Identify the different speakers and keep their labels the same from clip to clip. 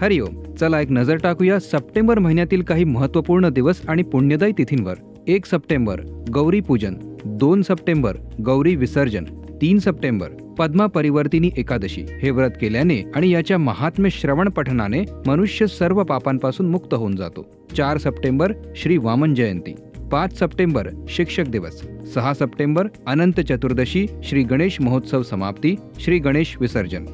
Speaker 1: हरिओम. चला एक नजर टाकूया सप्टेंबर महिन्यातील काही महत्त्वपूर्ण दिवस आणि पुण्यदायी तिथींवर. 1 सप्टेंबर गौरी पूजन, 2 सप्टेंबर गौरी विसर्जन, 3 सप्टेंबर पद्मा परिवर्तिनी एकादशी. हे व्रत केल्याने आणि याच्या महात्म्य श्रवण पठनाने मनुष्य सर्व पापांपासून मुक्त होऊन जातो. 4 सप्टेंबर श्री वामन जयंती, 5 सप्टेंबर शिक्षक दिवस, 6 सप्टेंबर अनंत चतुर्दशी, श्री गणेश महोत्सव समाप्ती, श्री गणेश विसर्जन.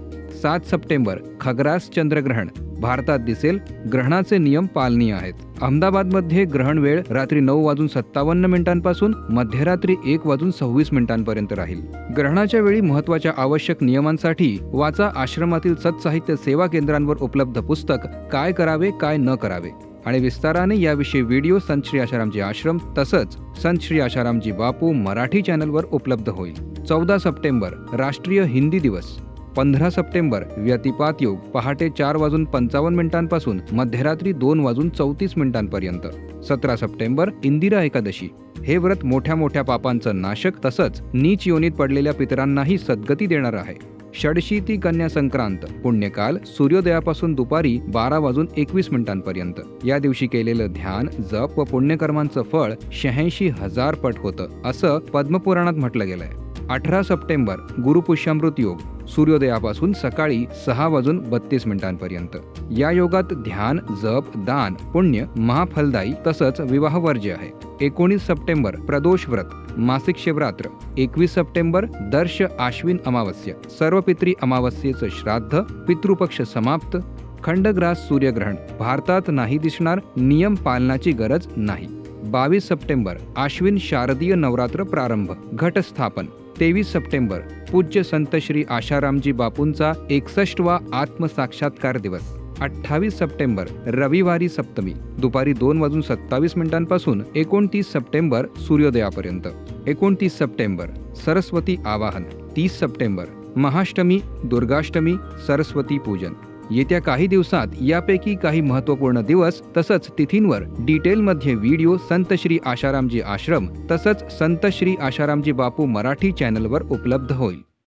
Speaker 1: 7 सप्टेंबर खग्रास चंद्रग्रहण. भारतात दिसेल. ग्रहणाचे नियम पालनीय आहेत. अहमदाबादमध्ये ग्रहण वेळ रात्री 9:57 पासून मध्यरात्री 1:26 राहील. ग्रहणाच्या वेळी महत्त्वाच्या आवश्यक नियमांसाठी वाचा आश्रमातील सत्साहित्य सेवा केंद्रांवर उपलब्ध पुस्तक काय करावे काय न करावे आणि विस्ताराने याविषयी व्हिडिओ संत श्री आशारामजी आश्रम तसंच संत श्री आशारामजी बापू मराठी चॅनलवर उपलब्ध होईल. 14 सप्टेंबर राष्ट्रीय हिंदी दिवस. 15 सप्टेंबर व्यतिपात योग पहाटे 4:55 पासून मध्यरात्री 2:34 17 सप्टेंबर इंदिरा एकादशी. हे व्रत मोठ्या मोठ्या पापांचं नाशक तसंच नीच योनीत पडलेल्या पितरांनाही सद्गती देणार आहे. षडशीती कन्या संक्रांत. पुण्यकाल सूर्योदयापासून दुपारी 12:21 या दिवशी केलेलं ध्यान, जप व पुण्यकर्मांचं फळ 86,000 पट होतं असं पद्मपुराणात म्हटलं गेलंय. 18 सप्टेंबर गुरुपुष्यामृत योग. सूर्योदयापासून सकाळी 6:32 या योगात ध्यान, जप, दान, पुण्य महाफलदायी तसंच विवाहवर्ज्य आहे. 19 सप्टेंबर प्रदोष व्रत, मासिक शिवरात्र. 21 सप्टेंबर दर्श आश्विन अमावस्या. सर्व पितरी अमावस्येचं श्राद्ध. पितृपक्ष समाप्त. खंडग्रास सूर्यग्रहण. भारतात नाही दिसणार. नियम पालनाची गरज नाही. 22 सप्टेंबर आश्विन शारदीय नवरात्र प्रारंभ. घटस्थापन. 23 सप्टेंबर पूज्य संत श्री आशारामजी बापूंचा 61वा आत्मसाक्षात्कार दिवस. 28 सप्टेंबर रविवारी सप्तमी दुपारी 2:27 पासून 29 सप्टेंबर सूर्योदयापर्यंत. 29 सप्टेंबर सरस्वती आवाहन. 30 सप्टेंबर महाष्टमी, दुर्गाष्टमी, सरस्वती पूजन. येत्या काही दिवसात यापैकी काही महत्त्वपूर्ण दिवस तसंच तिथींवर डिटेलमध्ये व्हिडिओ संत श्री आशारामजी आश्रम तसंच संत श्री आशारामजी बापू मराठी चॅनलवर उपलब्ध होईल.